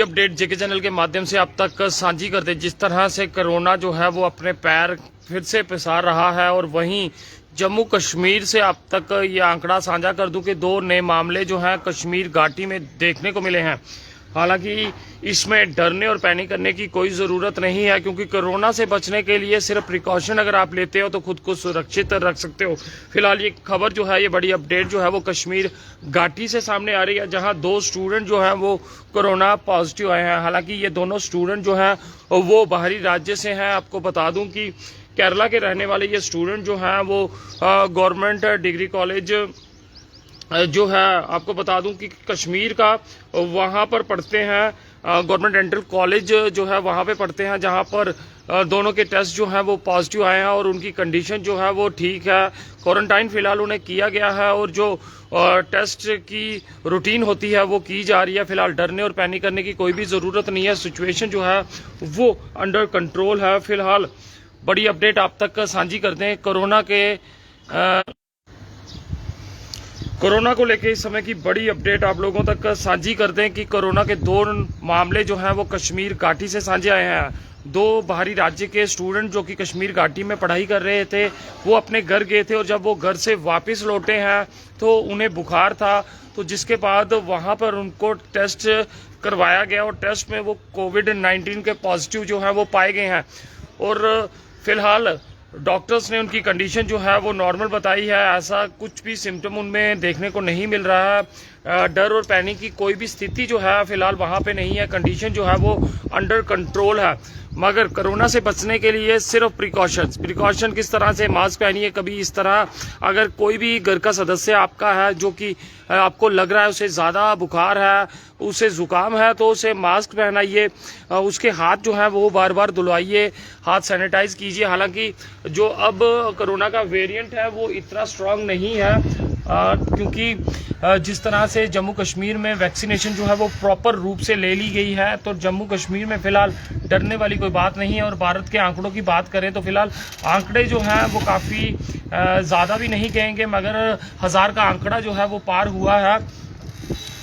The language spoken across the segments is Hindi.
अपडेट जेके चैनल के माध्यम से आप तक साझी करते। जिस तरह से कोरोना जो है वो अपने पैर फिर से पसार रहा है और वहीं जम्मू कश्मीर से आप तक ये आंकड़ा साझा कर दूं कि 2 नए मामले जो हैं कश्मीर घाटी में देखने को मिले हैं। हालांकि इसमें डरने और पैनिक करने की कोई ज़रूरत नहीं है, क्योंकि कोरोना से बचने के लिए सिर्फ प्रिकॉशन अगर आप लेते हो तो खुद को सुरक्षित रख सकते हो। फिलहाल ये खबर जो है, ये बड़ी अपडेट जो है वो कश्मीर घाटी से सामने आ रही है, जहां 2 स्टूडेंट जो हैं वो कोरोना पॉजिटिव आए हैं। हालांकि ये दोनों स्टूडेंट जो हैं वो बाहरी राज्य से हैं। आपको बता दूं कि केरला के रहने वाले ये स्टूडेंट जो हैं वो गवर्नमेंट डिग्री कॉलेज जो है, आपको बता दूं कि कश्मीर का वहाँ पर पढ़ते हैं। गवर्नमेंट डेंटल कॉलेज जो है वहाँ पे पढ़ते हैं, जहाँ पर दोनों के टेस्ट जो हैं वो पॉजिटिव आए हैं और उनकी कंडीशन जो है वो ठीक है। क्वारंटाइन फिलहाल उन्हें किया गया है और जो टेस्ट की रूटीन होती है वो की जा रही है। फिलहाल डरने और पैनिक करने की कोई भी ज़रूरत नहीं है। सिचुएशन जो है वो अंडर कंट्रोल है। फिलहाल बड़ी अपडेट आप तक साझी करते हैं कोरोना को लेके इस समय की बड़ी अपडेट आप लोगों तक साझी करते हैं कि कोरोना के 2 मामले जो हैं वो कश्मीर घाटी से साझे आए हैं। 2 बाहरी राज्य के स्टूडेंट जो कि कश्मीर घाटी में पढ़ाई कर रहे थे, वो अपने घर गए थे और जब वो घर से वापस लौटे हैं तो उन्हें बुखार था, तो जिसके बाद वहाँ पर उनको टेस्ट करवाया गया और टेस्ट में वो कोविड-19 के पॉजिटिव जो हैं वो पाए गए हैं। और फिलहाल डॉक्टर्स ने उनकी कंडीशन जो है वो नॉर्मल बताई है। ऐसा कुछ भी सिम्टम उनमें देखने को नहीं मिल रहा है। डर और पैनिक की कोई भी स्थिति जो है फिलहाल वहाँ पे नहीं है। कंडीशन जो है वो अंडर कंट्रोल है। मगर कोरोना से बचने के लिए सिर्फ प्रिकॉशन किस तरह से, मास्क पहनिए। कभी इस तरह अगर कोई भी घर का सदस्य आपका है जो कि आपको लग रहा है उसे ज़्यादा बुखार है, उसे ज़ुकाम है, तो उसे मास्क पहनाइए। उसके हाथ जो है वो बार बार धुलवाइए, हाथ सैनिटाइज कीजिए। हालांकि जो अब कोरोना का वेरिएंट है वो इतना स्ट्रांग नहीं है, क्योंकि जिस तरह से जम्मू कश्मीर में वैक्सीनेशन जो है वो प्रॉपर रूप से ले ली गई है, तो जम्मू कश्मीर में फिलहाल डरने वाली कोई बात नहीं है। और भारत के आंकड़ों की बात करें तो फिलहाल आंकड़े जो हैं वो काफ़ी ज़्यादा भी नहीं कहेंगे, मगर 1000 का आंकड़ा जो है वो पार हुआ है।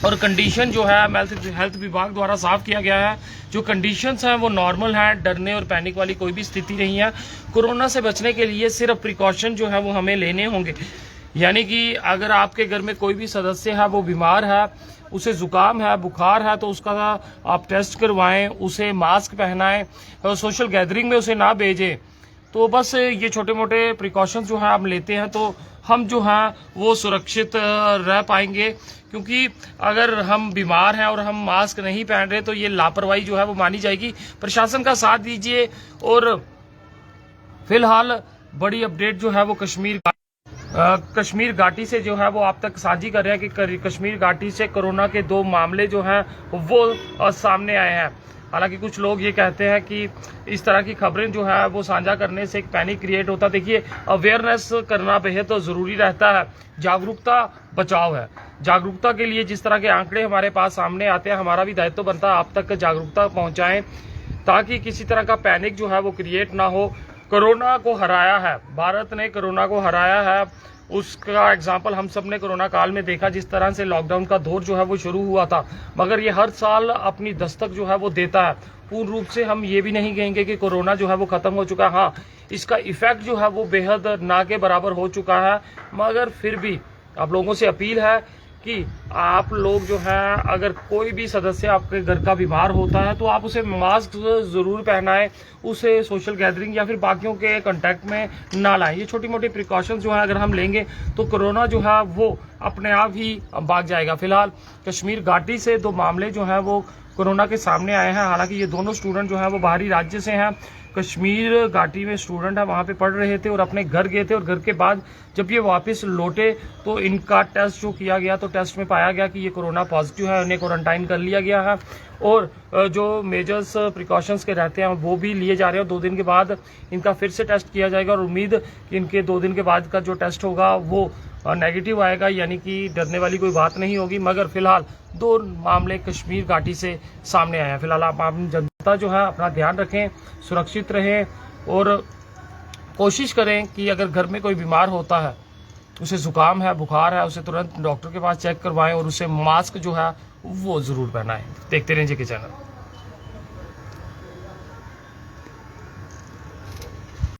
और कंडीशन जो है हेल्थ विभाग द्वारा साफ किया गया है, जो कंडीशंस हैं वो नॉर्मल हैं। डरने और पैनिक वाली कोई भी स्थिति नहीं है। कोरोना से बचने के लिए सिर्फ प्रिकॉशन जो है वो हमें लेने होंगे। यानी कि अगर आपके घर में कोई भी सदस्य है वो बीमार है, उसे जुकाम है, बुखार है, तो उसका आप टेस्ट करवाएं, उसे मास्क पहनाएं, सोशल गैदरिंग में उसे ना भेजें। तो बस ये छोटे मोटे प्रिकॉशंस जो है हम लेते हैं तो हम जो हैं वो सुरक्षित रह पाएंगे। क्योंकि अगर हम बीमार हैं और हम मास्क नहीं पहन रहे तो ये लापरवाही जो है वो मानी जाएगी। प्रशासन का साथ दीजिए। और फिलहाल बड़ी अपडेट जो है वो कश्मीर घाटी से जो है वो आप तक साझी कर रहे हैं कि कश्मीर घाटी से कोरोना के 2 मामले जो हैं वो सामने आए हैं। हालांकि कुछ लोग ये कहते हैं कि इस तरह की खबरें जो है वो साझा करने से एक पैनिक क्रिएट होता है। देखिए, अवेयरनेस करना बेहद तो ज़रूरी रहता है। जागरूकता बचाव है। जागरूकता के लिए जिस तरह के आंकड़े हमारे पास सामने आते हैं, हमारा भी दायित्व बनता है आप तक जागरूकता पहुँचाएँ, ताकि किसी तरह का पैनिक जो है वो क्रिएट ना हो। कोरोना को हराया है, भारत ने कोरोना को हराया है। उसका एग्जाम्पल हम सब ने कोरोना काल में देखा, जिस तरह से लॉकडाउन का दौर जो है वो शुरू हुआ था। मगर ये हर साल अपनी दस्तक जो है वो देता है। पूर्ण रूप से हम ये भी नहीं कहेंगे कि कोरोना जो है वो खत्म हो चुका है। हाँ, इसका इफेक्ट जो है वो बेहद ना के बराबर हो चुका है। मगर फिर भी आप लोगों से अपील है कि आप लोग जो है, अगर कोई भी सदस्य आपके घर का बीमार होता है तो आप उसे मास्क ज़रूर पहनाएं, उसे सोशल गैदरिंग या फिर बाकियों के कांटेक्ट में ना लाएं। ये छोटी मोटी प्रिकॉशंस जो है अगर हम लेंगे तो कोरोना जो है वो अपने आप ही भाग जाएगा। फिलहाल कश्मीर घाटी से 2 मामले जो हैं वो कोरोना के सामने आए हैं। हालांकि ये दोनों स्टूडेंट जो हैं वो बाहरी राज्य से हैं। कश्मीर घाटी में स्टूडेंट है, वहाँ पे पढ़ रहे थे और अपने घर गए थे, और घर के बाद जब ये वापस लौटे तो इनका टेस्ट जो किया गया तो टेस्ट में पाया गया कि ये कोरोना पॉजिटिव है। उन्हें क्वारंटाइन कर लिया गया है और जो मेजर्स प्रिकॉशंस के रहते हैं वो भी लिए जा रहे हैं। 2 दिन के बाद इनका फिर से टेस्ट किया जाएगा और उम्मीद कि इनके 2 दिन के बाद का जो टेस्ट होगा वो नेगेटिव आएगा, यानी कि डरने वाली कोई बात नहीं होगी। मगर फिलहाल 2 मामले कश्मीर घाटी से सामने आए हैं। फिलहाल आप जनता जो है अपना ध्यान रखें, सुरक्षित रहें और कोशिश करें कि अगर घर में कोई बीमार होता है, उसे जुकाम है, बुखार है, उसे तुरंत डॉक्टर के पास चेक करवाएं और उसे मास्क जो है वो ज़रूर पहनाएं। देखते रहिए जेके चैनल।